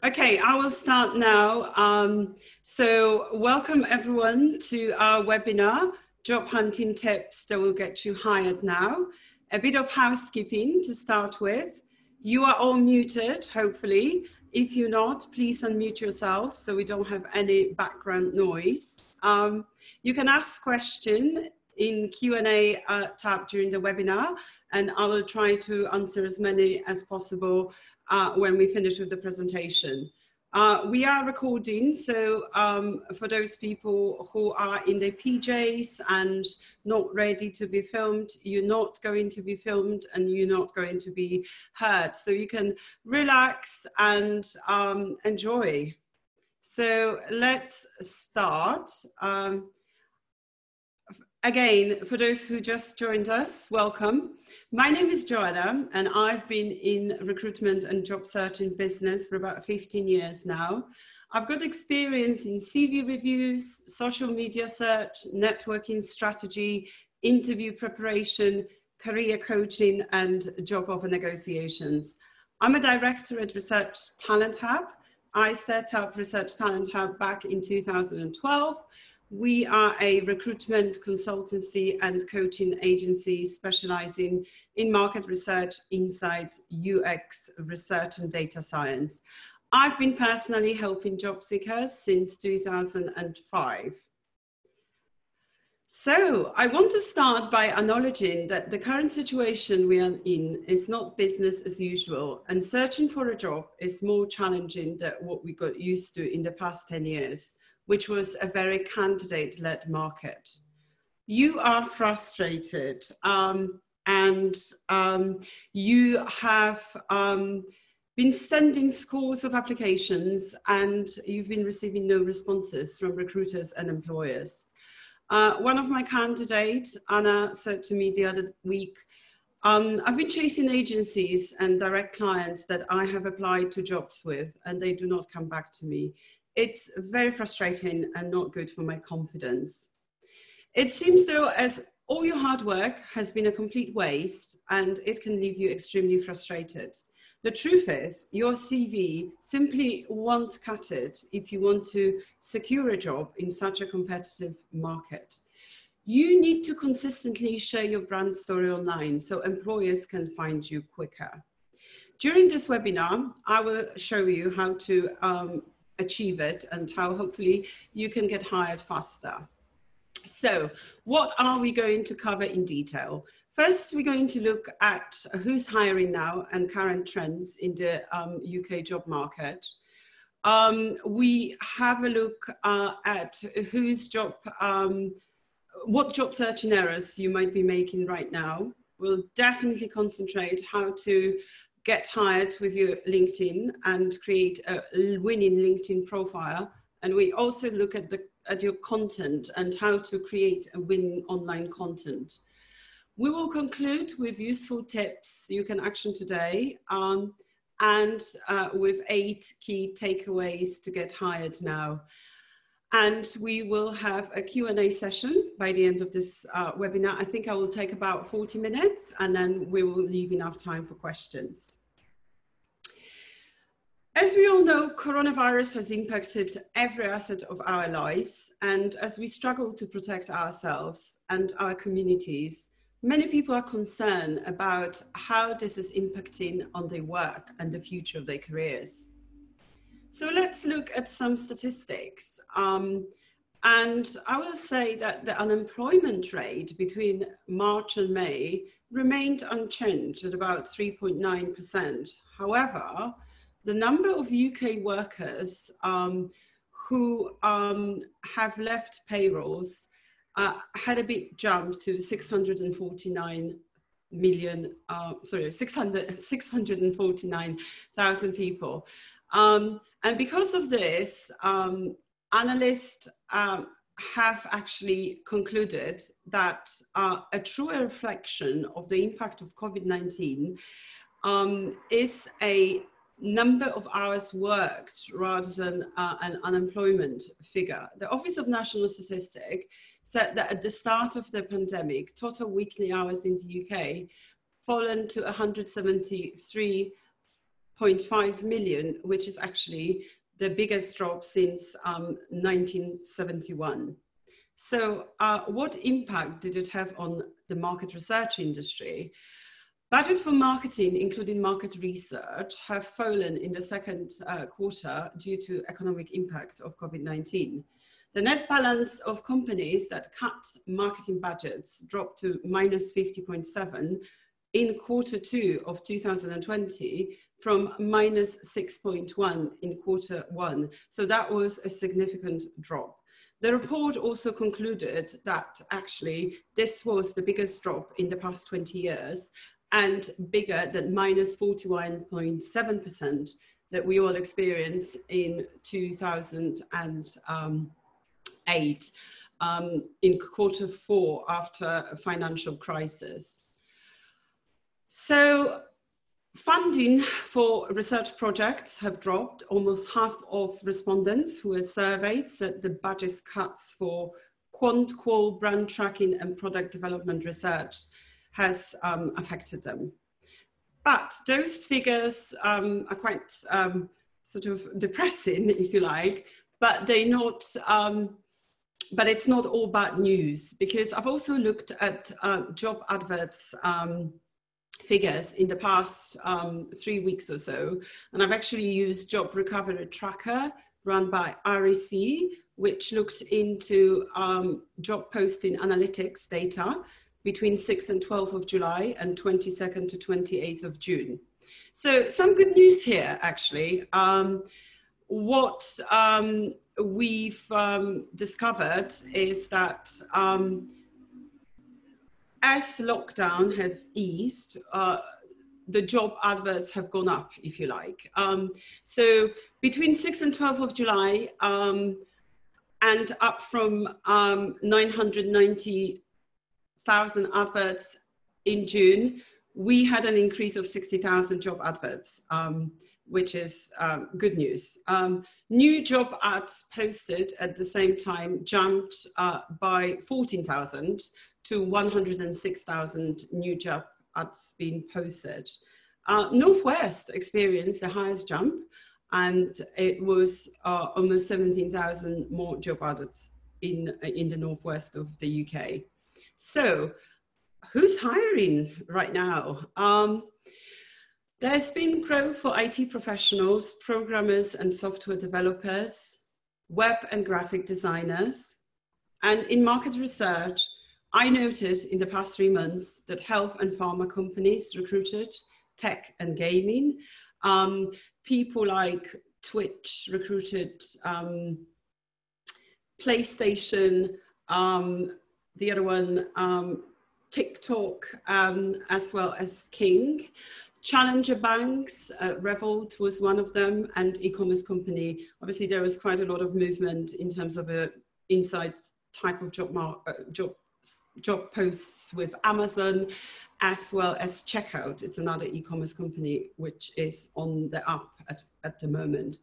Okay, I will start now. So welcome everyone to our webinar, Job Hunting Tips that will get you hired now. A bit of housekeeping to start with. You are all muted, hopefully. If you're not, please unmute yourself so we don't have any background noise. You can ask questions in Q&A tab during the webinar, and I will try to answer as many as possible when we finish with the presentation. We are recording, so for those people who are in their PJs and not ready to be filmed, you're not going to be filmed and you're not going to be heard. So you can relax and enjoy. So let's start. Again, for those who just joined us, welcome. My name is Joanna, and I've been in recruitment and job searching business for about 15 years now. I've got experience in CV reviews, social media search, networking strategy, interview preparation, career coaching, and job offer negotiations. I'm a director at Research Talent Hub. I set up Research Talent Hub back in 2012. We are a recruitment consultancy and coaching agency specializing in market research, insight, UX research, and data science. I've been personally helping job seekers since 2005. So I want to start by acknowledging that the current situation we are in is not business as usual, and searching for a job is more challenging than what we got used to in the past 10 years. Which was a very candidate-led market. You are frustrated and you have been sending scores of applications and you've been receiving no responses from recruiters and employers. One of my candidates, Anna, said to me the other week, I've been chasing agencies and direct clients that I have applied to jobs with and they do not come back to me. It's very frustrating and not good for my confidence. It seems though as all your hard work has been a complete waste and it can leave you extremely frustrated. The truth is your CV simply won't cut it if you want to secure a job in such a competitive market. You need to consistently share your brand story online so employers can find you quicker. During this webinar, I will show you how to achieve it and how hopefully you can get hired faster. So what are we going to cover in detail? First, we're going to look at who's hiring now and current trends in the UK job market. We have a look at what job searching errors you might be making right now. We'll definitely concentrate how to get hired with your LinkedIn and create a winning LinkedIn profile. And we also look at your content and how to create a winning online content. We will conclude with useful tips you can action today and with 8 key takeaways to get hired now. And we will have a Q&A session by the end of this webinar. I think I will take about 40 minutes and then we will leave enough time for questions. As we all know, coronavirus has impacted every asset of our lives. And as we struggle to protect ourselves and our communities, many people are concerned about how this is impacting on their work and the future of their careers. So let's look at some statistics. And I will say that the unemployment rate between March and May remained unchanged at about 3.9%. However, the number of UK workers who have left payrolls had a big jump to 649,000 people. And because of this, analysts have actually concluded that a truer reflection of the impact of COVID-19 is a number of hours worked rather than an unemployment figure. The Office of National Statistics said that at the start of the pandemic, total weekly hours in the UK fallen to 173 0.5 million, which is actually the biggest drop since 1971. So what impact did it have on the market research industry? Budget for marketing, including market research, have fallen in the second quarter due to economic impact of COVID-19. The net balance of companies that cut marketing budgets dropped to minus 50.7 in quarter 2 of 2020 from minus 6.1 in quarter 1. So that was a significant drop. The report also concluded that actually this was the biggest drop in the past 20 years and bigger than minus 41.7% that we all experienced in 2008 in quarter 4 after a financial crisis. So funding for research projects have dropped. Almost half of respondents who were surveyed said the budget cuts for quant, qual, brand tracking and product development research has affected them. But those figures are quite sort of depressing, if you like, but they're not, but it's not all bad news, because I've also looked at job adverts figures in the past 3 weeks or so, and I've actually used Job Recovery Tracker run by REC, which looked into job posting analytics data between 6th and 12th of July and 22nd to 28th of June. So some good news here, actually. What we've discovered is that as lockdown have eased, the job adverts have gone up, if you like. So between 6th and 12th of July, and up from 990,000 adverts in June, we had an increase of 60,000 job adverts, which is good news. New job ads posted at the same time jumped by 14,000 to 106,000 new job ads being posted. Northwest experienced the highest jump, and it was almost 17,000 more job ads in the northwest of the UK. So who's hiring right now? There's been growth for IT professionals, programmers and software developers, web and graphic designers. And in market research, I noted in the past 3 months that health and pharma companies recruited, tech and gaming. People like Twitch recruited, PlayStation, the other one, TikTok, as well as King. Challenger banks, Revolt was one of them, and e-commerce company. Obviously, there was quite a lot of movement in terms of a inside type of job posts with Amazon, as well as Checkout. It's another e-commerce company which is on the up at the moment.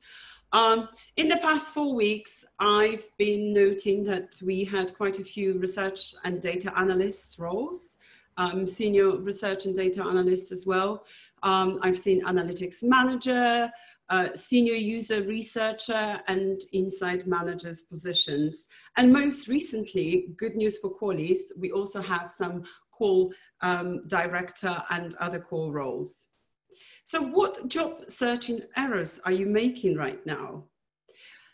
In the past 4 weeks, I've been noting that we had quite a few research and data analyst roles, senior research and data analyst as well. I've seen analytics manager, senior user researcher and insight managers positions. And most recently, good news for qualies, we also have some qual director and other qual roles. So what job searching errors are you making right now?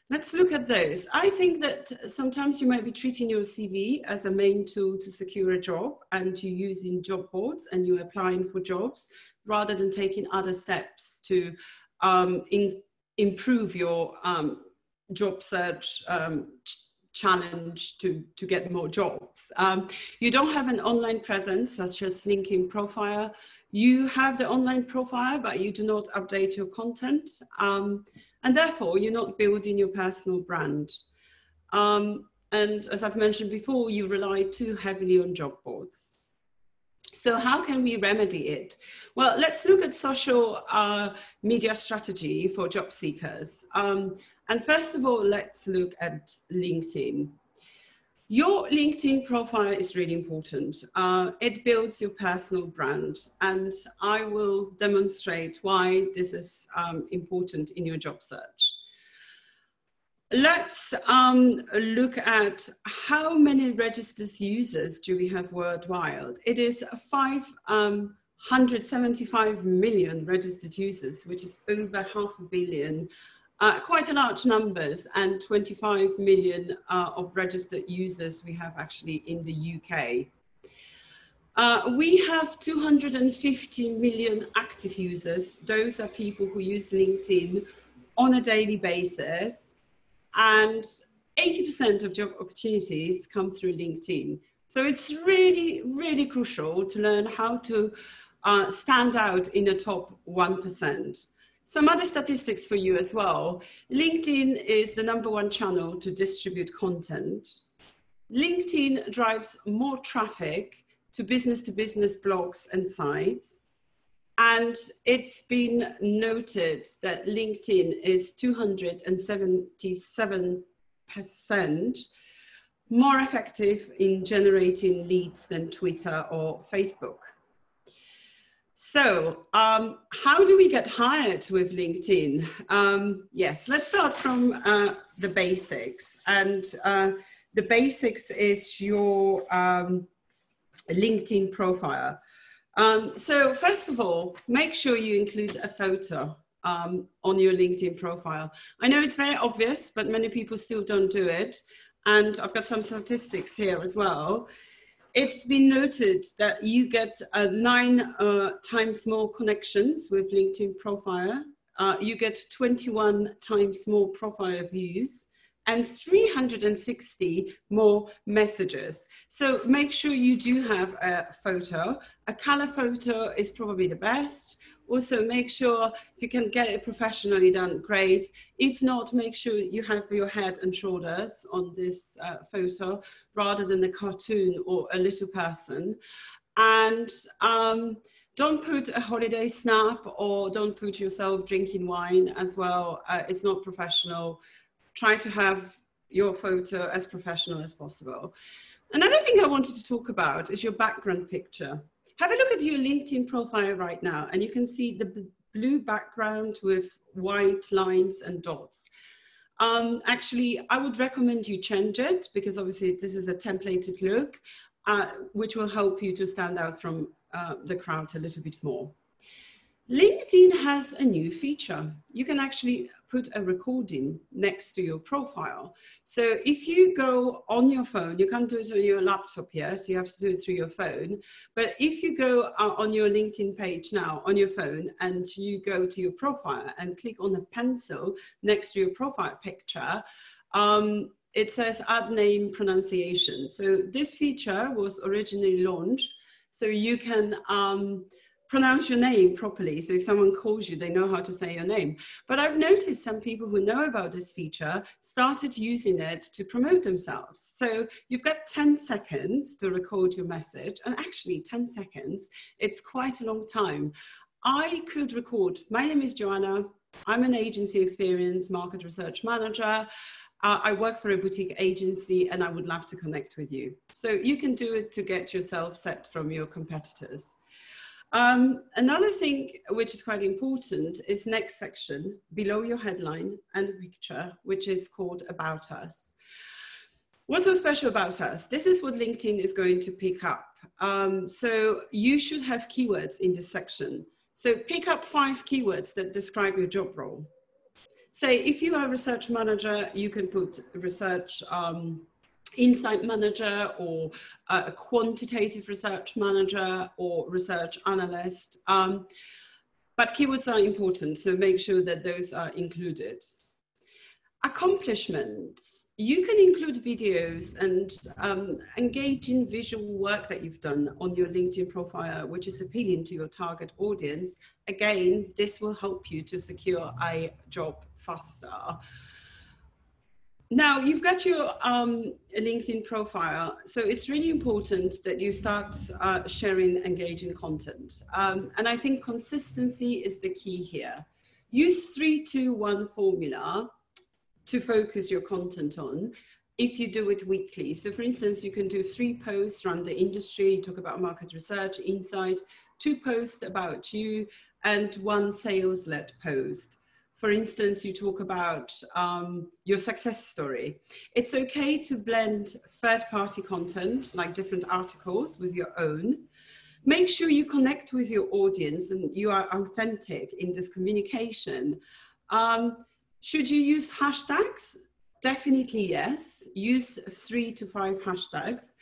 Let's look at those. I think that sometimes you might be treating your CV as a main tool to secure a job, and you're using job boards and you're applying for jobs rather than taking other steps to improve your job search challenge to get more jobs. You don't have an online presence such as LinkedIn profile. You have the online profile, but you do not update your content. And therefore, you're not building your personal brand. And as I've mentioned before, you rely too heavily on job boards. So how can we remedy it? Well, let's look at social media strategy for job seekers. And first of all, let's look at LinkedIn. Your LinkedIn profile is really important. It builds your personal brand, and I will demonstrate why this is important in your job search. Let's look at how many registered users do we have worldwide. It is 575 million registered users, which is over 500 million. Quite a large numbers, and 25 million of registered users we have actually in the UK. We have 250 million active users. Those are people who use LinkedIn on a daily basis, and 80% of job opportunities come through LinkedIn. So it's really, really crucial to learn how to stand out in the top 1%. Some other statistics for you as well. LinkedIn is the #1 channel to distribute content. LinkedIn drives more traffic to business blogs and sites. And it's been noted that LinkedIn is 277% more effective in generating leads than Twitter or Facebook. So how do we get hired with LinkedIn? Yes, let's start from the basics. And the basics is your LinkedIn profile. So first of all, make sure you include a photo on your LinkedIn profile. I know it's very obvious, but many people still don't do it. And I've got some statistics here as well. It's been noted that you get 9 times more connections with LinkedIn profile. You get 21 times more profile views and 360 more messages. So make sure you do have a photo. A color photo is probably the best. Also make sure if you can get it professionally done, great. If not, make sure you have your head and shoulders on this photo rather than a cartoon or a little person. And don't put a holiday snap, or don't put yourself drinking wine as well. It's not professional. Try to have your photo as professional as possible. Another thing I wanted to talk about is your background picture. Have a look at your LinkedIn profile right now, and you can see the blue background with white lines and dots. Actually, I would recommend you change it, because obviously this is a templated look, which will help you to stand out from the crowd a little bit more. LinkedIn has a new feature. You can actually put a recording next to your profile. So if you go on your phone, you can't do it on your laptop yet, so you have to do it through your phone. But if you go on your LinkedIn page now on your phone, and you go to your profile and click on a pencil next to your profile picture, it says add name pronunciation. So this feature was originally launched so you can pronounce your name properly. So if someone calls you, they know how to say your name. But I've noticed some people who know about this feature started using it to promote themselves. So you've got 10 seconds to record your message. And actually 10 seconds, it's quite a long time. I could record, my name is Joanna. I'm an agency experience market research manager. I work for a boutique agency, and I would love to connect with you. So you can do it to get yourself set from your competitors. Another thing which is quite important is next section below your headline and picture, which is called About Us. What's so special about us? This is what LinkedIn is going to pick up. So you should have keywords in this section. So pick up 5 keywords that describe your job role. Say if you are a research manager, you can put research insight manager, or a quantitative research manager, or research analyst. But keywords are important, so make sure that those are included. Accomplishments. You can include videos and engage in visual work that you've done on your LinkedIn profile, which is appealing to your target audience. Again, this will help you to secure a job faster. Now you've got your LinkedIn profile, so it's really important that you start sharing engaging content. And I think consistency is the key here. Use 3-2-1 formula to focus your content on. if you do it weekly. So for instance, you can do 3 posts around the industry, talk about market research, insight, 2 posts about you, and 1 sales-led post. For instance, you talk about your success story. It's okay to blend third-party content, like different articles, with your own. Make sure you connect with your audience and you are authentic in this communication. Should you use hashtags? Definitely yes. Use 3 to 5 hashtags.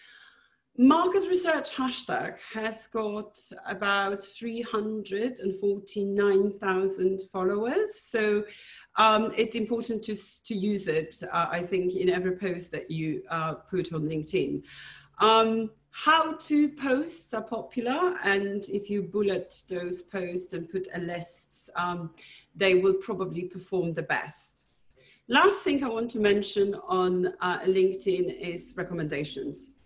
Market research hashtag has got about 349,000 followers. So it's important to use it, I think, in every post that you put on LinkedIn. How-to posts are popular, and if you bullet those posts and put a list, they will probably perform the best. Last thing I want to mention on LinkedIn is recommendations.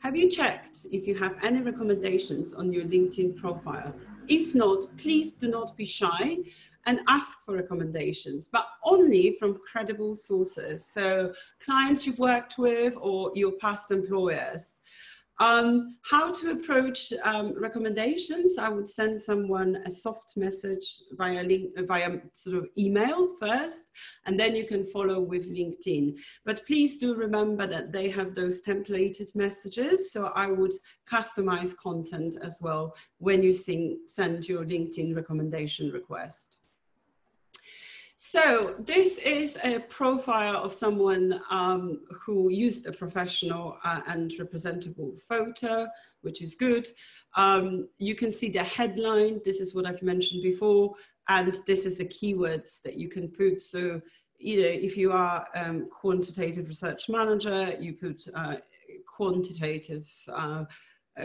Have you checked if you have any recommendations on your LinkedIn profile? If not, please do not be shy and ask for recommendations, but only from credible sources. So clients you've worked with or your past employers. How to approach recommendations? I would send someone a soft message via sort of email first, and then you can follow with LinkedIn. But please do remember that they have those templated messages, so I would customize content as well when you send your LinkedIn recommendation request. So this is a profile of someone who used a professional and representable photo, which is good. You can see the headline. This is what I've mentioned before. And this is the keywords that you can put. So, you know, if you are quantitative research manager, you put quantitative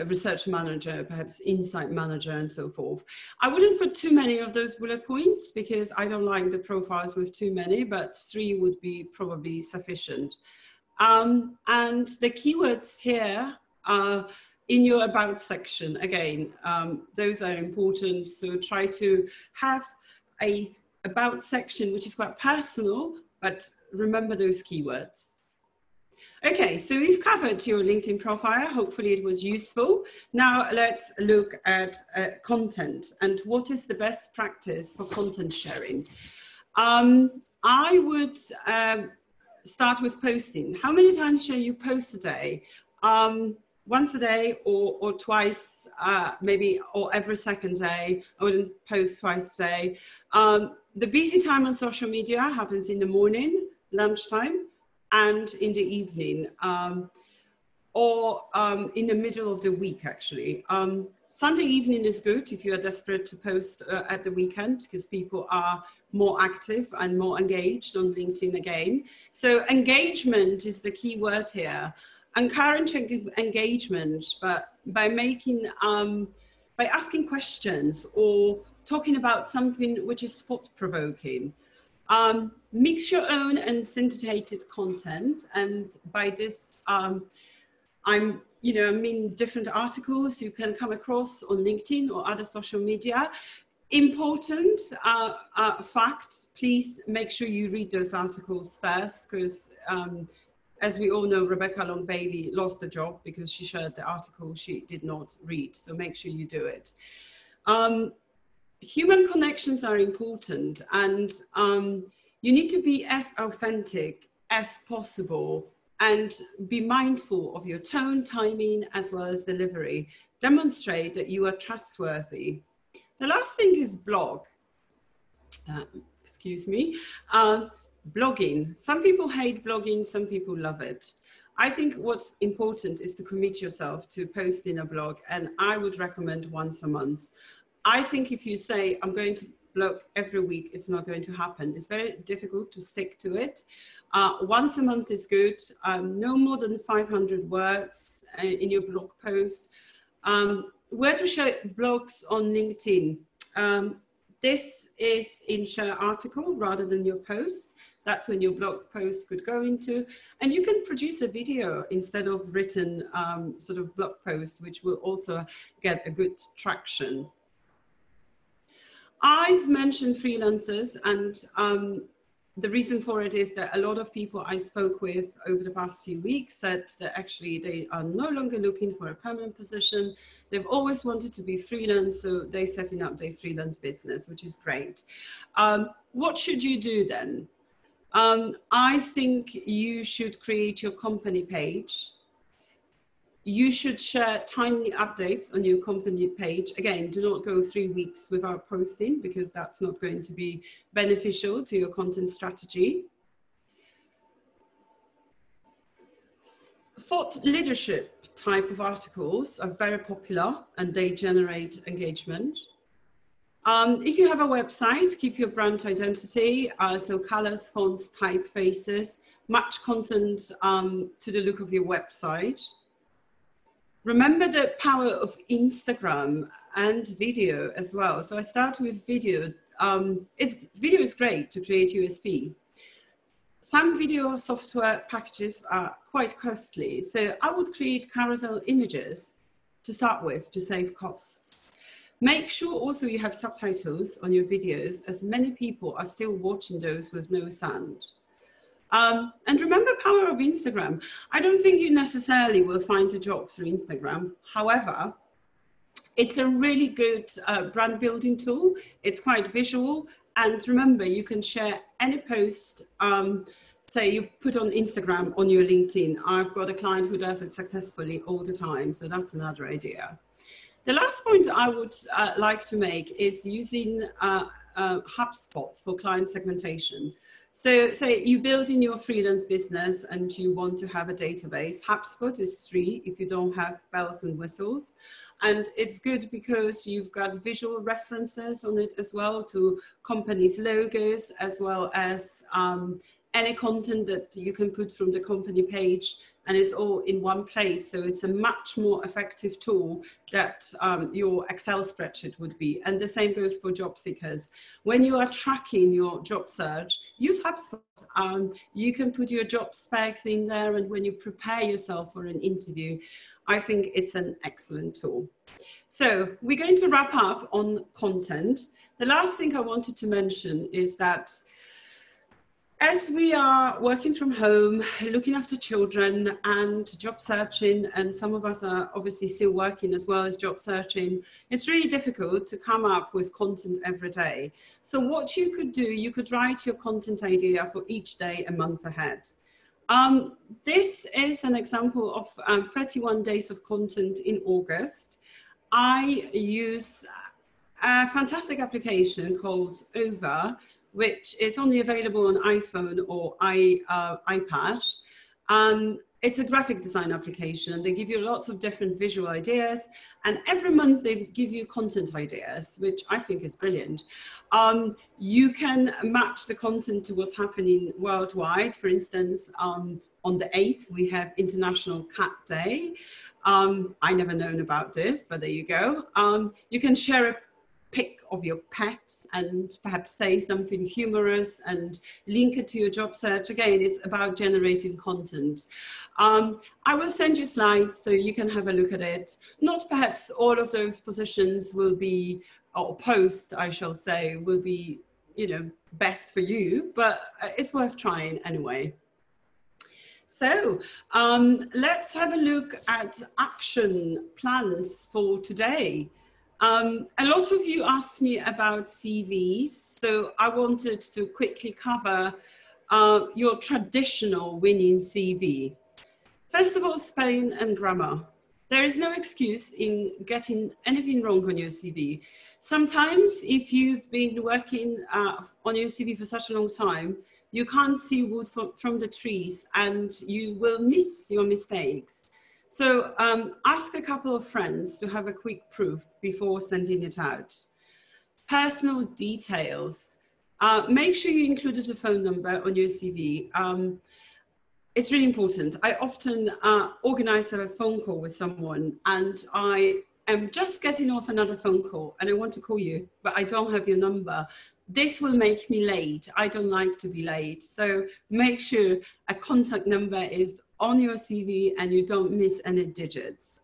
research manager, perhaps insight manager, and so forth. I wouldn't put too many of those bullet points because I don't like the profiles with too many, but 3 would be probably sufficient. And the keywords here are in your about section. Again, those are important. So try to have a about section which is quite personal, but remember those keywords. Okay, so we've covered your LinkedIn profile. Hopefully it was useful. Now let's look at content and what is the best practice for content sharing. I would start with posting. How many times shall you post a day? Once a day or twice, maybe, or every second day. I wouldn't post twice a day. The busy time on social media happens in the morning, lunchtime, and in the evening, or in the middle of the week, actually. Sunday evening is good if you are desperate to post at the weekend, because people are more active and more engaged on LinkedIn again. So engagement is the key word here. Encourage engagement, but by making, by asking questions or talking about something which is thought-provoking. Mix your own and syndicated content, and by this I mean different articles you can come across on LinkedIn or other social media. Important fact, please make sure you read those articles first, because as we all know, Rebecca Long-Bailey lost the job because she shared the article she did not read, so make sure you do it. Human connections are important, and you need to be as authentic as possible and be mindful of your tone, timing, as well as delivery. Demonstrate that you are trustworthy. The last thing is blog. Excuse me. Blogging. Some people hate blogging, some people love it. I think what's important is to commit yourself to posting a blog, and I would recommend once a month. I think if you say, I'm going to blog every week, it's not going to happen. It's very difficult to stick to it. Once a month is good. No more than 500 words in your blog post. Where to share blogs on LinkedIn? This is in share article rather than your post. That's when your blog post could go into. And you can produce a video instead of written sort of blog post, which will also get a good traction. I've mentioned freelancers, and the reason for it is that a lot of people I spoke with over the past few weeks said that actually they are no longer looking for a permanent position. They've always wanted to be freelance, so they're setting up their freelance business, which is great. What should you do then? I think you should create your company page. You should share timely updates on your company page. Again, do not go 3 weeks without posting, because that's not going to be beneficial to your content strategy. Thought leadership type of articles are very popular and they generate engagement. If you have a website, keep your brand identity, so colors, fonts, typefaces, match content to the look of your website. Remember the power of Instagram and video as well. So I start with video. Video is great to create USP. Some video software packages are quite costly. So I would create carousel images to start with to save costs. Make sure also you have subtitles on your videos, as many people are still watching those with no sound. And remember power of Instagram. I don't think you necessarily will find a job through Instagram. However, it's a really good brand building tool. It's quite visual. And remember, you can share any post, say you put on Instagram on your LinkedIn. I've got a client who does it successfully all the time. So that's another idea. The last point I would like to make is using HubSpot for client segmentation. So say you build in your freelance business and you want to have a database. HubSpot is free if you don't have bells and whistles. And it's good because you've got visual references on it as well to companies' logos, as well as any content that you can put from the company page, and it's all in one place. So it's a much more effective tool that your Excel spreadsheet would be. And the same goes for job seekers. When you are tracking your job search, use HubSpot. You can put your job specs in there, and when you prepare yourself for an interview, I think it's an excellent tool. So we're going to wrap up on content. The last thing I wanted to mention is that as we are working from home, looking after children and job searching, and some of us are obviously still working as well as job searching, it's really difficult to come up with content every day. So what you could do, you could write your content idea for each day a month ahead. This is an example of 31 days of content in August. I use a fantastic application called Over, which is only available on iPhone or iPad. It's a graphic design application. They give you lots of different visual ideas, and every month they give you content ideas, which I think is brilliant. You can match the content to what's happening worldwide. For instance, on the 8th, we have International Cat Day. I never known about this, but there you go. You can share a pic of your pet and perhaps say something humorous and link it to your job search. Again, it's about generating content. I will send you slides so you can have a look at it. Not perhaps all of those positions will be, or post, I shall say, will be, you know, best for you, but it's worth trying anyway. So let's have a look at action plans for today. A lot of you asked me about CVs, so I wanted to quickly cover your traditional winning CV. First of all, spelling and grammar. There is no excuse in getting anything wrong on your CV. Sometimes if you've been working on your CV for such a long time, you can't see wood from the trees and you will miss your mistakes. So ask a couple of friends to have a quick proof before sending it out. Personal details. Make sure you included a phone number on your CV. It's really important. I often organize a phone call with someone and I am just getting off another phone call and I want to call you, but I don't have your number. This will make me late. I don't like to be late. So make sure a contact number is on your CV and you don't miss any digits.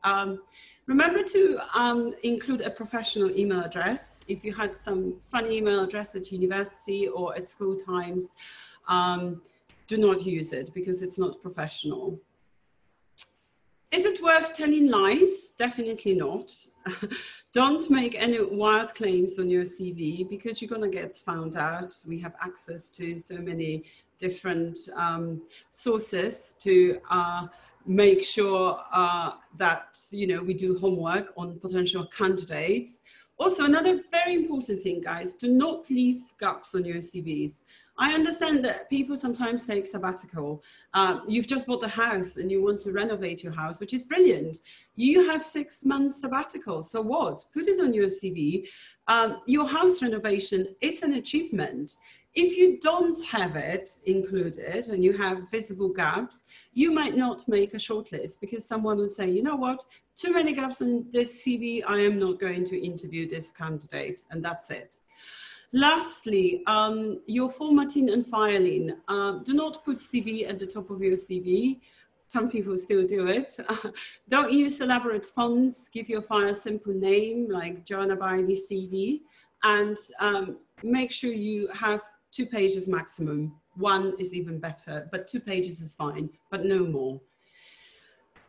Remember to include a professional email address. If you had some funny email address at university or at school times, do not use it because it's not professional. Is it worth telling lies? Definitely not. Don't make any wild claims on your CV because you're going to get found out. We have access to so many different sources to make sure that, you know, we do homework on potential candidates. Also, another very important thing, guys, do not leave gaps on your CVs. I understand that people sometimes take sabbatical. You've just bought a house and you want to renovate your house, which is brilliant. You have 6 months sabbatical, so what? Put it on your CV. Your house renovation, it's an achievement. If you don't have it included and you have visible gaps, you might not make a shortlist because someone will say, you know what, too many gaps on this CV, I am not going to interview this candidate, and that's it. Lastly, your formatting and filing. Do not put CV at the top of your CV. Some people still do it. Don't use elaborate fonts. Give your file a simple name like Joanna Bailey CV, and make sure you have 2 pages maximum. 1 is even better, but 2 pages is fine, but no more.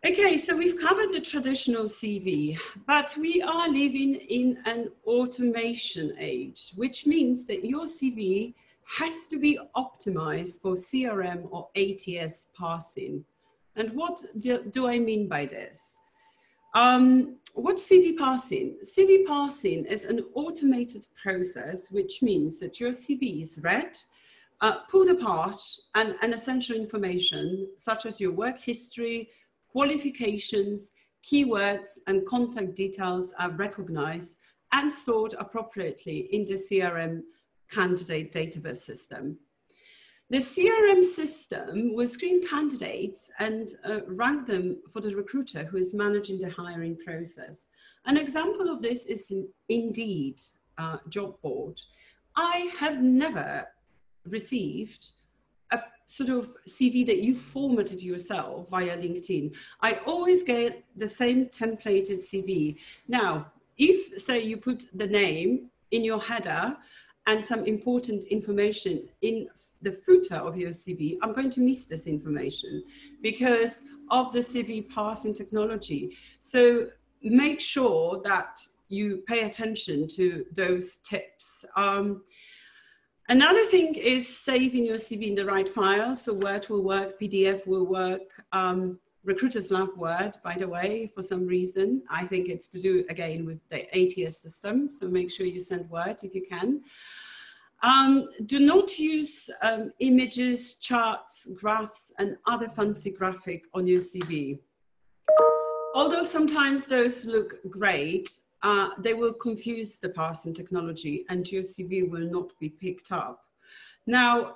Okay, so we've covered the traditional CV, but we are living in an automation age, which means that your CV has to be optimized for CRM or ATS parsing. And what do I mean by this? What's CV parsing? CV parsing is an automated process, which means that your CV is read, pulled apart, and essential information, such as your work history, qualifications, keywords, and contact details are recognized and stored appropriately in the CRM candidate database system. The CRM system will screen candidates and rank them for the recruiter who is managing the hiring process. An example of this is Indeed job board. I have never received a sort of CV that you formatted yourself via LinkedIn. I always get the same templated CV. Now, if, say, you put the name in your header and some important information in the footer of your CV, I'm going to miss this information because of the CV parsing technology. So make sure that you pay attention to those tips. Another thing is saving your CV in the right file. So Word will work, PDF will work. Recruiters love Word, by the way, for some reason. I think it's to do, again, with the ATS system. So make sure you send Word if you can. Do not use images, charts, graphs, and other fancy graphic on your CV. Although sometimes those look great, they will confuse the parsing technology and your CV will not be picked up. Now,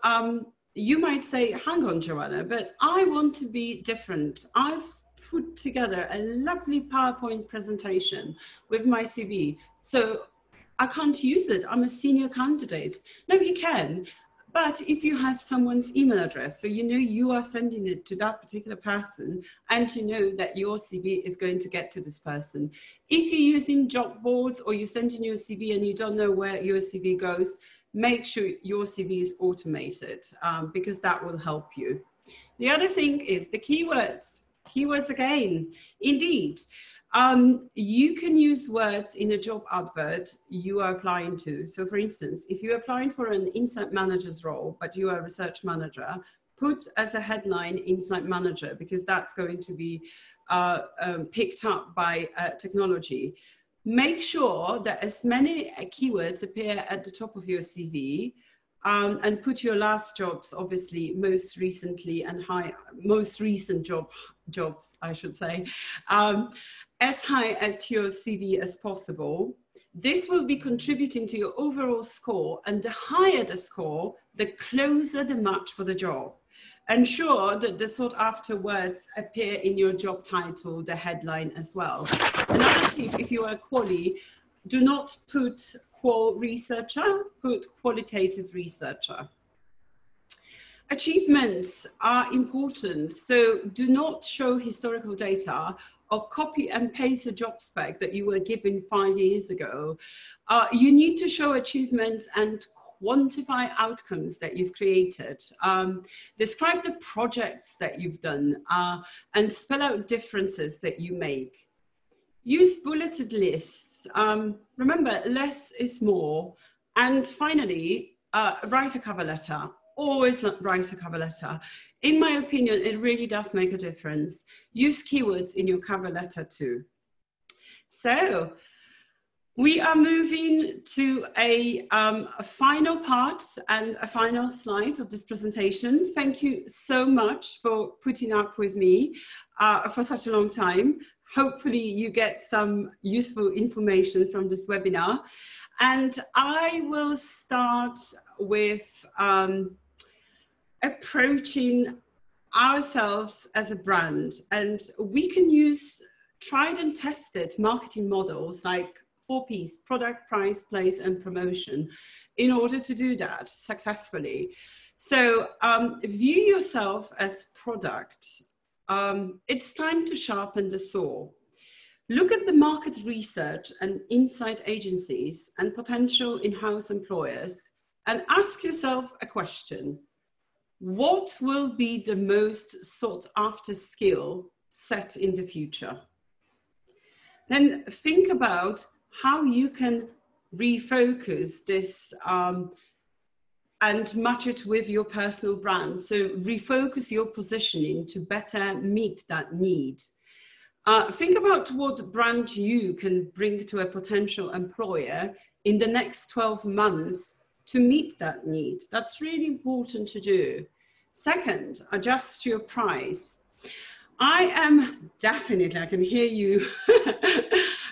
you might say, hang on, Joanna, but I want to be different. I've put together a lovely PowerPoint presentation with my CV. So I can't use it. I'm a senior candidate. No, you can. But if you have someone's email address, so you know you are sending it to that particular person and you know that your CV is going to get to this person. If you're using job boards or you're sending your CV and you don't know where your CV goes, make sure your CV is automated because that will help you. The other thing is the keywords. Keywords again, Indeed. You can use words in a job advert you are applying to. So for instance, if you're applying for an insight manager's role, but you are a research manager, put as a headline insight manager, because that's going to be picked up by technology. Make sure that as many keywords appear at the top of your CV, and put your last jobs, obviously, most recently and most recent jobs, I should say, as high at your CV as possible. This will be contributing to your overall score, and the higher the score, the closer the match for the job. Ensure that the sought after words appear in your job title, the headline as well. Another tip, if you are a quali, do not put qual researcher, put qualitative researcher. Achievements are important, so do not show historical data or copy and paste a job spec that you were given 5 years ago. You need to show achievements and quantify outcomes that you've created, describe the projects that you've done, and spell out differences that you make. Use bulleted lists. Remember, less is more. And finally, write a cover letter. Always write a cover letter. In my opinion, it really does make a difference. Use keywords in your cover letter too. So we are moving to a final part and a final slide of this presentation. Thank you so much for putting up with me for such a long time. Hopefully you get some useful information from this webinar. And I will start with approaching ourselves as a brand. And we can use tried and tested marketing models like 4 Ps, product, price, place, and promotion, in order to do that successfully. So view yourself as product. It's time to sharpen the saw. Look at the market research and insight agencies and potential in-house employers and ask yourself a question. What will be the most sought after skill set in the future? Then think about how you can refocus this and match it with your personal brand. So refocus your positioning to better meet that need. Think about what brand you can bring to a potential employer in the next 12 months to meet that need. That's really important to do. Second, adjust your price. I am definitely, I can hear you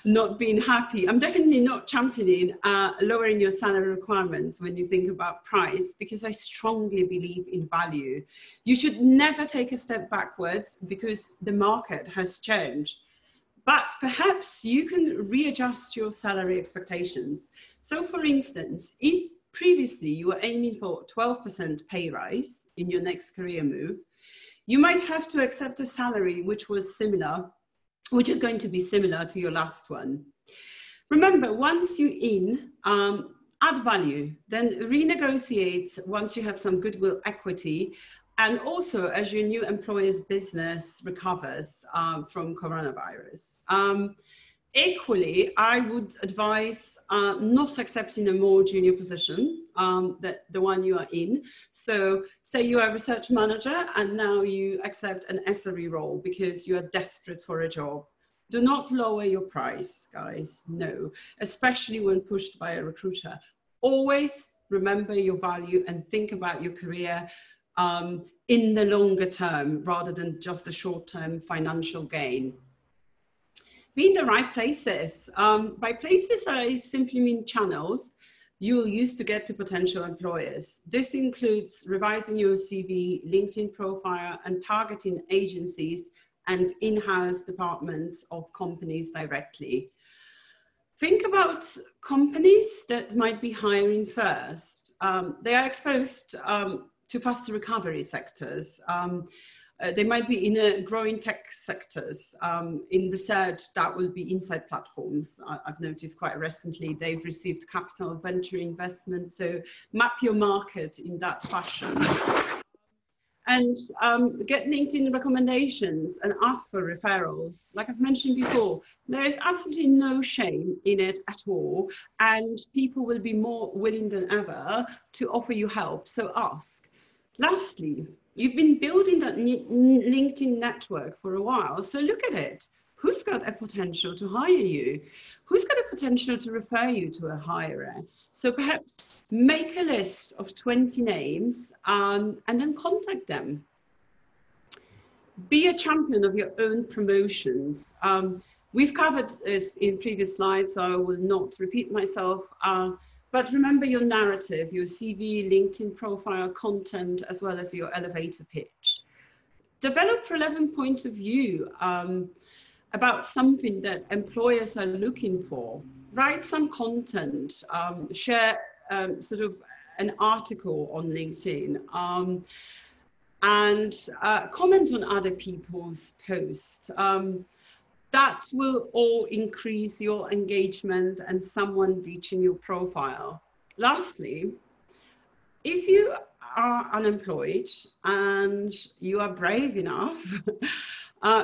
not being happy. I'm definitely not championing lowering your salary requirements when you think about price, because I strongly believe in value. You should never take a step backwards because the market has changed. But perhaps you can readjust your salary expectations. So for instance, if previously you were aiming for 12% pay rise in your next career move, you might have to accept a salary which was similar, which is going to be similar to your last one. Remember, once you're in, add value, then renegotiate once you have some goodwill equity, and also as your new employer's business recovers from coronavirus. Equally, I would advise not accepting a more junior position than the one you are in. So say you are a research manager and now you accept an SRE role because you are desperate for a job. Do not lower your price, guys, no, especially when pushed by a recruiter. Always remember your value and think about your career in the longer term rather than just the short-term financial gain. Be in the right places. By places, I simply mean channels you'll use to get to potential employers. This includes revising your CV, LinkedIn profile, and targeting agencies and in-house departments of companies directly. Think about companies that might be hiring first. They are exposed to faster recovery sectors. They might be in a growing tech sectors. In research, that will be insight platforms. I've noticed quite recently they've received capital venture investment. So map your market in that fashion. And get LinkedIn recommendations and ask for referrals. Like I've mentioned before, there is absolutely no shame in it at all. And people will be more willing than ever to offer you help, so ask. Lastly, you've been building that LinkedIn network for a while, so look at it. Who's got a potential to hire you? Who's got a potential to refer you to a hirer? So perhaps make a list of 20 names and then contact them. Be a champion of your own promotions. We've covered this in previous slides, so I will not repeat myself. But remember your narrative, your CV, LinkedIn profile, content, as well as your elevator pitch. Develop relevant point of view about something that employers are looking for. Write some content, share sort of an article on LinkedIn, and comment on other people's posts. That will all increase your engagement and someone reaching your profile. Lastly, if you are unemployed and you are brave enough,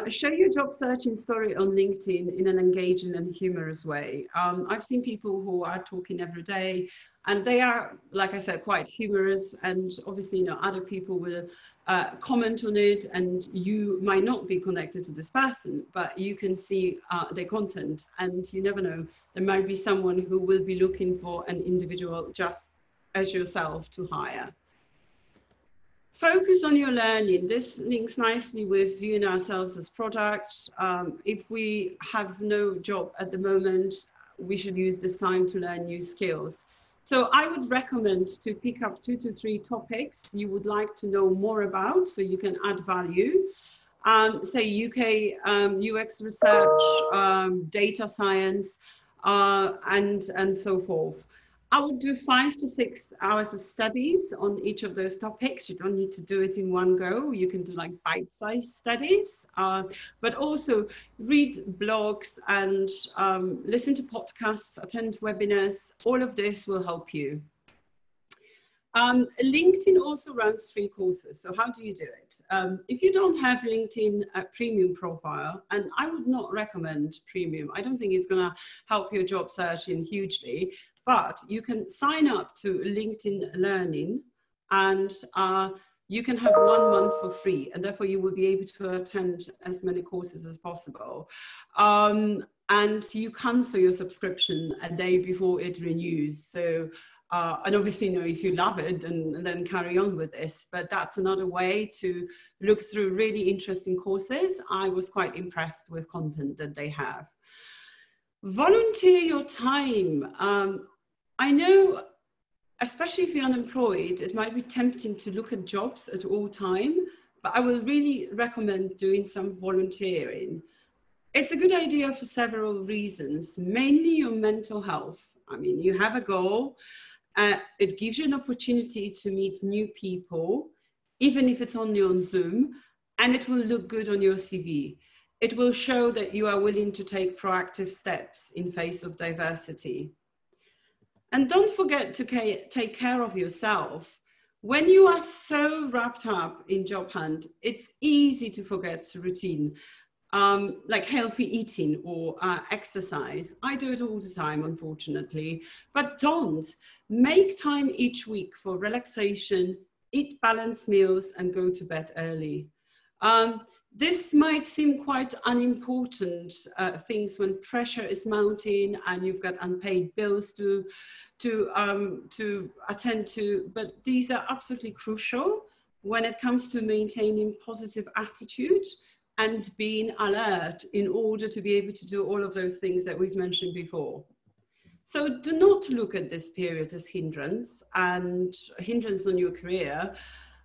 share your job searching story on LinkedIn in an engaging and humorous way. I've seen people who are talking every day, and they are, like I said, quite humorous, and obviously, you know, other people will comment on it, and you might not be connected to this person, but you can see their content, and you never know, there might be someone who will be looking for an individual just as yourself to hire. Focus on your learning. This links nicely with viewing ourselves as products. If we have no job at the moment, we should use this time to learn new skills. So I would recommend to pick up 2 to 3 topics you would like to know more about so you can add value. Say UK UX research, data science, and so forth. I would do 5 to 6 hours of studies on each of those topics. You don't need to do it in one go. You can do like bite-sized studies, but also read blogs and listen to podcasts, attend webinars. All of this will help you. LinkedIn also runs free courses. So how do you do it? If you don't have LinkedIn premium profile, and I would not recommend premium, I don't think it's going to help your job searching hugely, but you can sign up to LinkedIn Learning, and you can have 1 month for free, and therefore you will be able to attend as many courses as possible. And you cancel your subscription a day before it renews. So and obviously, you know, if you love it, and then carry on with this. But that's another way to look through really interesting courses. I was quite impressed with content that they have. Volunteer your time. I know, especially if you're unemployed, it might be tempting to look at jobs at all time, but I will really recommend doing some volunteering. It's a good idea for several reasons, mainly your mental health. I mean, you have a goal. It gives you an opportunity to meet new people, even if it's only on Zoom, and it will look good on your CV. It will show that you are willing to take proactive steps in face of diversity. And don't forget to take care of yourself. When you are so wrapped up in job hunt, it's easy to forget routine. Like healthy eating or exercise. I do it all the time, unfortunately, but don't. Make time each week for relaxation, eat balanced meals, and go to bed early. This might seem quite unimportant things when pressure is mounting and you've got unpaid bills to attend to, but these are absolutely crucial when it comes to maintaining positive attitude and being alert in order to be able to do all of those things that we've mentioned before. So do not look at this period as hindrance on your career,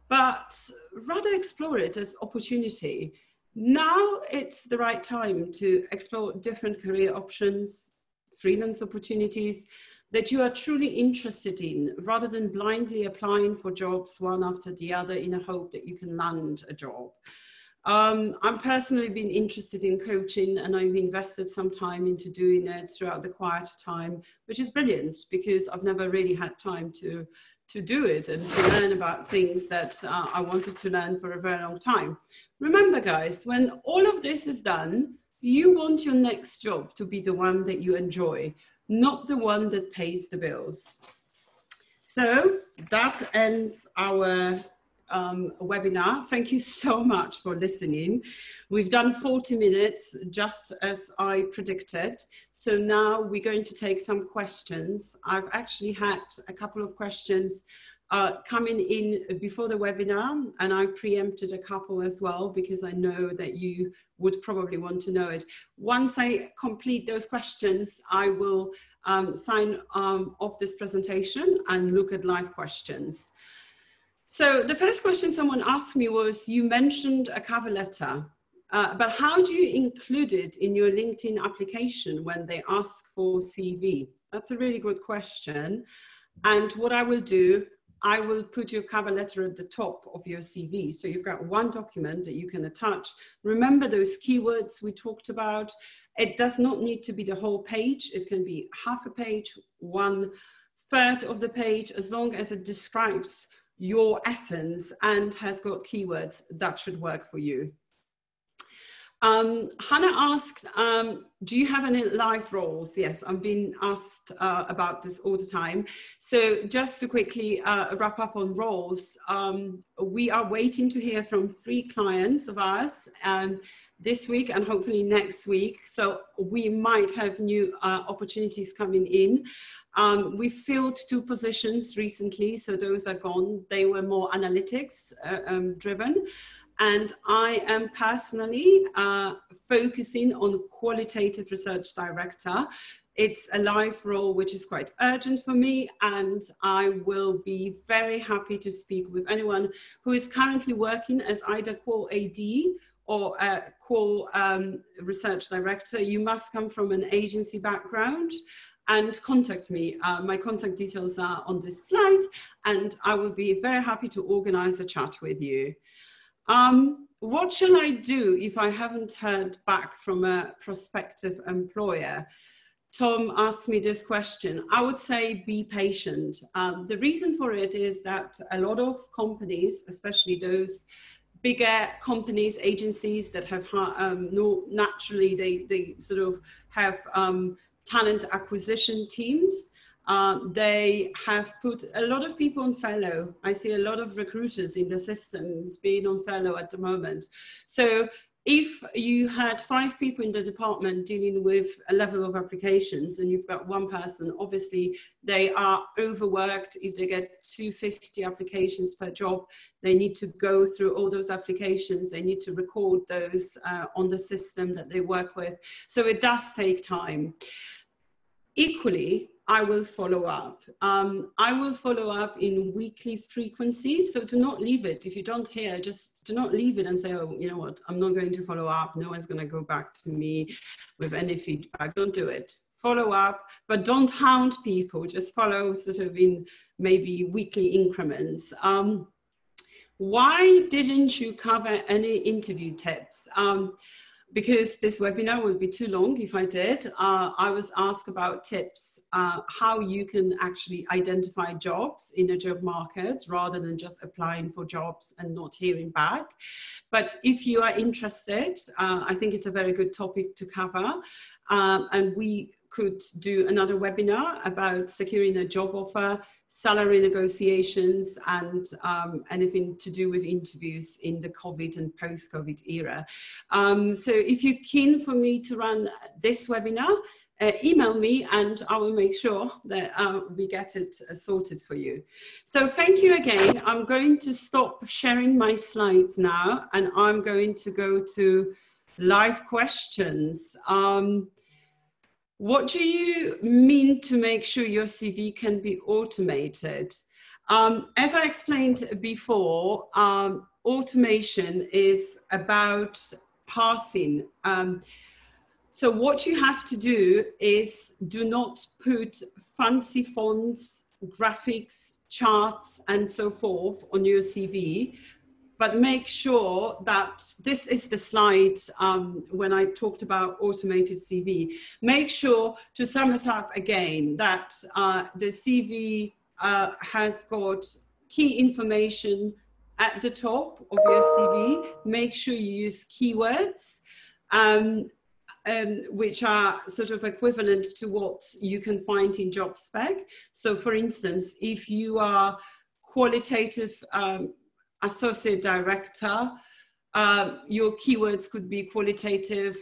but rather explore it as opportunity. Now it's the right time to explore different career options, freelance opportunities that you are truly interested in, rather than blindly applying for jobs one after the other in a hope that you can land a job. I'm personally been interested in coaching, and I've invested some time into doing it throughout the quiet time, which is brilliant because I've never really had time to do it and to learn about things that I wanted to learn for a very long time. Remember, guys, when all of this is done, you want your next job to be the one that you enjoy, not the one that pays the bills. So that ends our webinar. Thank you so much for listening. We've done 40 minutes, just as I predicted. So now we're going to take some questions. I've actually had a couple of questions coming in before the webinar, and I preempted a couple as well because I know that you would probably want to know it. Once I complete those questions, I will sign off this presentation and look at live questions. So the first question someone asked me was, you mentioned a cover letter, but how do you include it in your LinkedIn application when they ask for CV? That's a really good question. And what I will do, I will put your cover letter at the top of your CV. So you've got one document that you can attach. Remember those keywords we talked about. It does not need to be the whole page. It can be half a page, 1/3 third of the page, as long as it describes your essence and has got keywords, that should work for you. Hannah asked, do you have any live roles? Yes, I'm being asked about this all the time. So just to quickly wrap up on roles, we are waiting to hear from 3 clients of ours this week and hopefully next week. So we might have new opportunities coming in. We filled 2 positions recently, so those are gone. They were more analytics driven. And I am personally focusing on qualitative research director. It's a live role which is quite urgent for me, and I will be very happy to speak with anyone who is currently working as either Qual AD or a Qual research director. You must come from an agency background and contact me. My contact details are on this slide, and I will be very happy to organize a chat with you. What shall I do if I haven't heard back from a prospective employer? Tom asked me this question. I would say be patient. The reason for it is that a lot of companies, especially those bigger companies, agencies that have naturally they sort of have talent acquisition teams. They have put a lot of people on furlough. I see a lot of recruiters in the systems being on furlough at the moment. So if you had 5 people in the department dealing with a level of applications and you've got 1 person, obviously they are overworked. If they get 250 applications per job, they need to go through all those applications. They need to record those on the system that they work with. So it does take time. Equally, I will follow up. I will follow up in weekly frequencies. So do not leave it. If you don't hear, just do not leave it and say, oh, you know what, I'm not going to follow up. No one's going to go back to me with any feedback. Don't do it. Follow up, but don't hound people. Just follow sort of in maybe weekly increments. Why didn't you cover any interview tips? Because this webinar would be too long if I did. I was asked about tips, how you can actually identify jobs in a job market rather than just applying for jobs and not hearing back. But if you are interested, I think it's a very good topic to cover. And we could do another webinar about securing a job offer, salary negotiations, and anything to do with interviews in the COVID and post-COVID era. So if you're keen for me to run this webinar, email me and I will make sure that we get it sorted for you. So thank you again. I'm going to stop sharing my slides now and I'm going to go to live questions. What do you mean to make sure your CV can be automated? As I explained before, automation is about parsing. So what you have to do is do not put fancy fonts, graphics, charts, and so forth on your CV. But make sure that this is the slide when I talked about automated CV. Make sure to sum it up again that the CV has got key information at the top of your CV. Make sure you use keywords which are sort of equivalent to what you can find in job spec. So for instance, if you are qualitative associate director, your keywords could be qualitative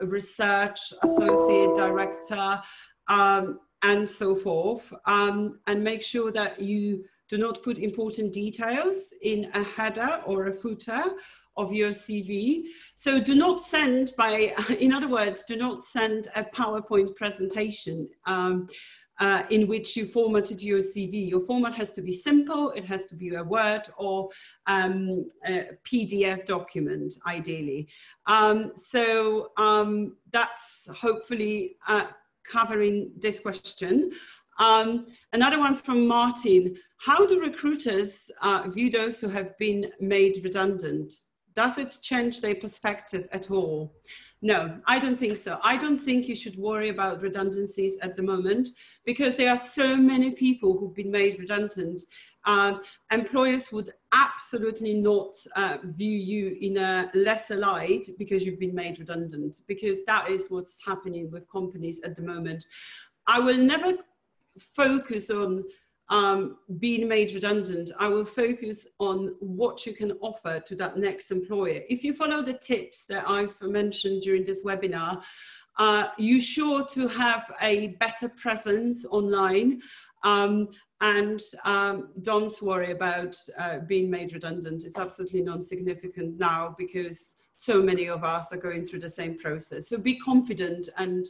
research associate director, and so forth. And make sure that you do not put important details in a header or a footer of your CV. So do not send in other words, do not send a PowerPoint presentation in which you formatted your CV. Your format has to be simple. It has to be a Word or a PDF document, ideally. That's hopefully covering this question. Another one from Martin. How do recruiters view those who have been made redundant? Does it change their perspective at all? No, I don't think so. I don't think you should worry about redundancies at the moment, because there are so many people who've been made redundant. Employers would absolutely not view you in a lesser light because you've been made redundant, because that is what's happening with companies at the moment. I will never focus on being made redundant. I will focus on what you can offer to that next employer. If you follow the tips that I've mentioned during this webinar, you're sure to have a better presence online, and don't worry about being made redundant. It's absolutely non-significant now, because so many of us are going through the same process. So be confident, and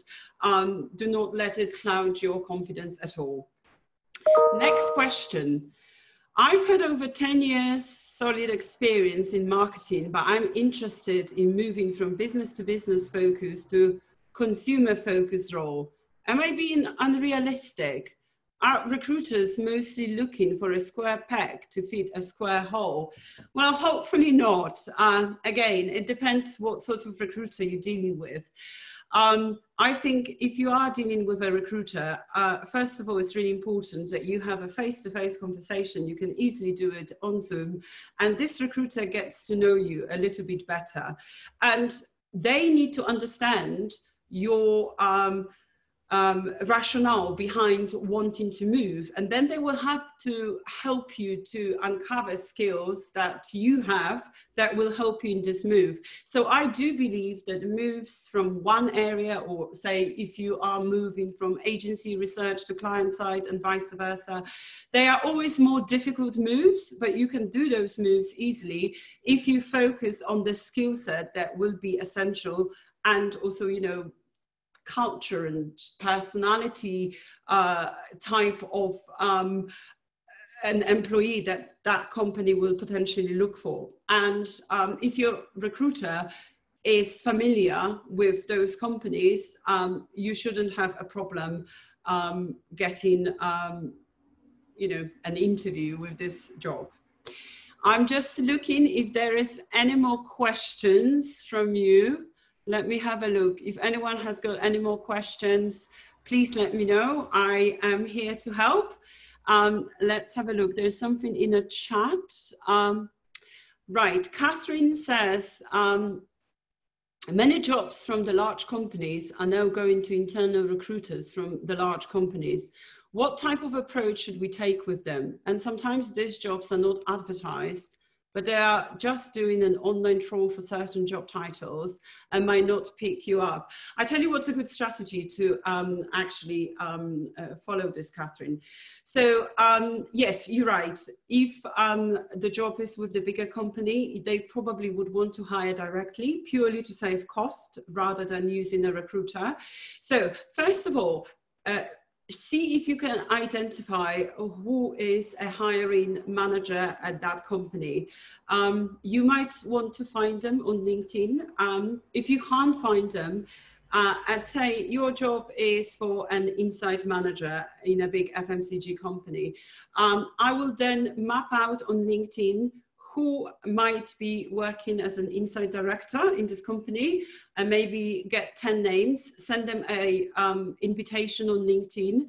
do not let it cloud your confidence at all. Next question. I've had over 10 years solid experience in marketing, but I'm interested in moving from business to business focus to consumer focused role. Am I being unrealistic? Are recruiters mostly looking for a square peg to fit a square hole? Well, hopefully not. Again, it depends what sort of recruiter you're dealing with. I think if you are dealing with a recruiter, first of all, it's really important that you have a face-to-face conversation. You can easily do it on Zoom, and this recruiter gets to know you a little bit better. And they need to understand your rationale behind wanting to move, and then they will have to help you to uncover skills that you have that will help you in this move. So I do believe that moves from one area, or say if you are moving from agency research to client side and vice versa, they are always more difficult moves, but you can do those moves easily if you focus on the skill set that will be essential, and also, you know, culture and personality type of an employee that that company will potentially look for. And if your recruiter is familiar with those companies, you shouldn't have a problem getting you know, an interview with this job. I'm just looking if there is any more questions from you. Let me have a look. If anyone has got any more questions, please let me know. I am here to help. Let's have a look. There's something in a chat. Right, Catherine says, many jobs from the large companies are now going to internal recruiters from the large companies. What type of approach should we take with them? And sometimes these jobs are not advertised, but they are just doing an online troll for certain job titles and might not pick you up. I tell you what's a good strategy to actually follow this, Catherine. So yes, you're right. If the job is with the bigger company, they probably would want to hire directly, purely to save cost rather than using a recruiter. So first of all, see if you can identify who is a hiring manager at that company. You might want to find them on LinkedIn. If you can't find them, I'd say your job is for an insight manager in a big FMCG company. I will then map out on LinkedIn who might be working as an insight director in this company, and maybe get 10 names, send them a invitation on LinkedIn.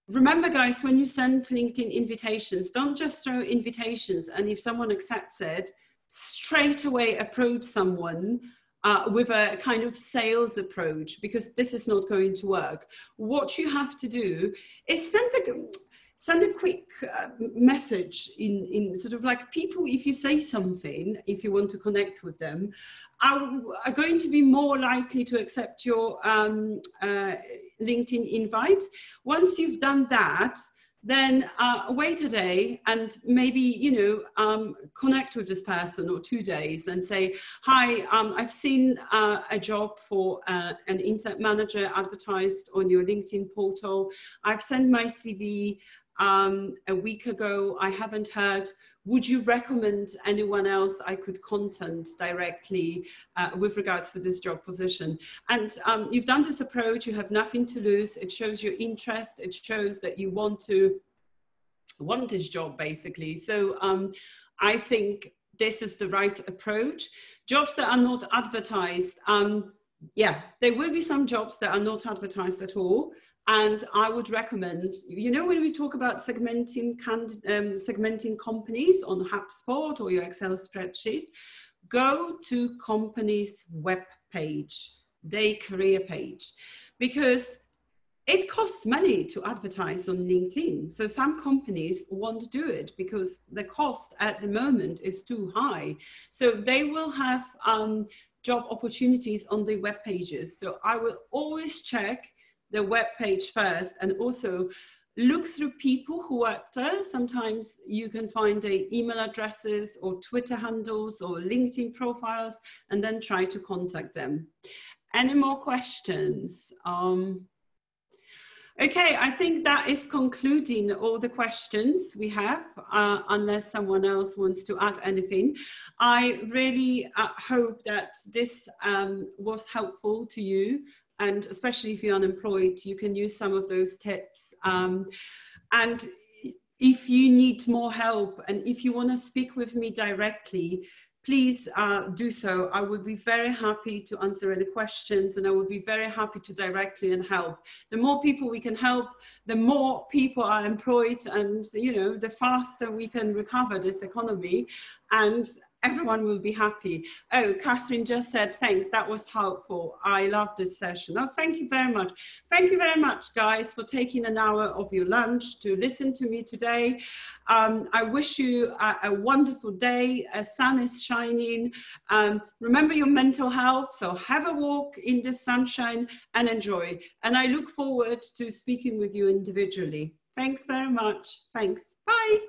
Remember guys, when you send LinkedIn invitations, don't just throw invitations, and if someone accepts it, straight away approach someone with a kind of sales approach, because this is not going to work. What you have to do is send a quick message in sort of like, people, if you say something, if you want to connect with them, are going to be more likely to accept your LinkedIn invite. Once you've done that, then wait a day and maybe, you know, connect with this person, or 2 days, and say, hi, I've seen a job for an insight manager advertised on your LinkedIn portal. I've sent my CV a week ago. I haven't heard. Would you recommend anyone else I could contact directly with regards to this job position? And you've done this approach, you have nothing to lose. It shows your interest. It shows that you want this job, basically. So I think this is the right approach. Jobs that are not advertised, yeah, there will be some jobs that are not advertised at all. And I would recommend, you know, when we talk about segmenting companies on HubSpot or your Excel spreadsheet, go to company's web page, their career page, because it costs money to advertise on LinkedIn. So some companies won't do it because the cost at the moment is too high. So they will have job opportunities on the web pages. So I will always check the web page first, and also look through people who work there. Sometimes you can find their email addresses or Twitter handles or LinkedIn profiles, and then try to contact them. Any more questions? Okay, I think that is concluding all the questions we have, unless someone else wants to add anything. I really hope that this was helpful to you, and especially if you're unemployed, you can use some of those tips. And if you need more help, and if you want to speak with me directly, please do so. I would be very happy to answer any questions, and I would be very happy to directly and help. The more people we can help, the more people are employed, and you know, the faster we can recover this economy, and everyone will be happy. Oh, Catherine just said, thanks, that was helpful. I love this session. Oh, thank you very much. Thank you very much, guys, for taking an hour of your lunch to listen to me today. I wish you a wonderful day. A sun is shining. Remember your mental health, so have a walk in the sunshine and enjoy. And I look forward to speaking with you individually. Thanks very much. Thanks. Bye.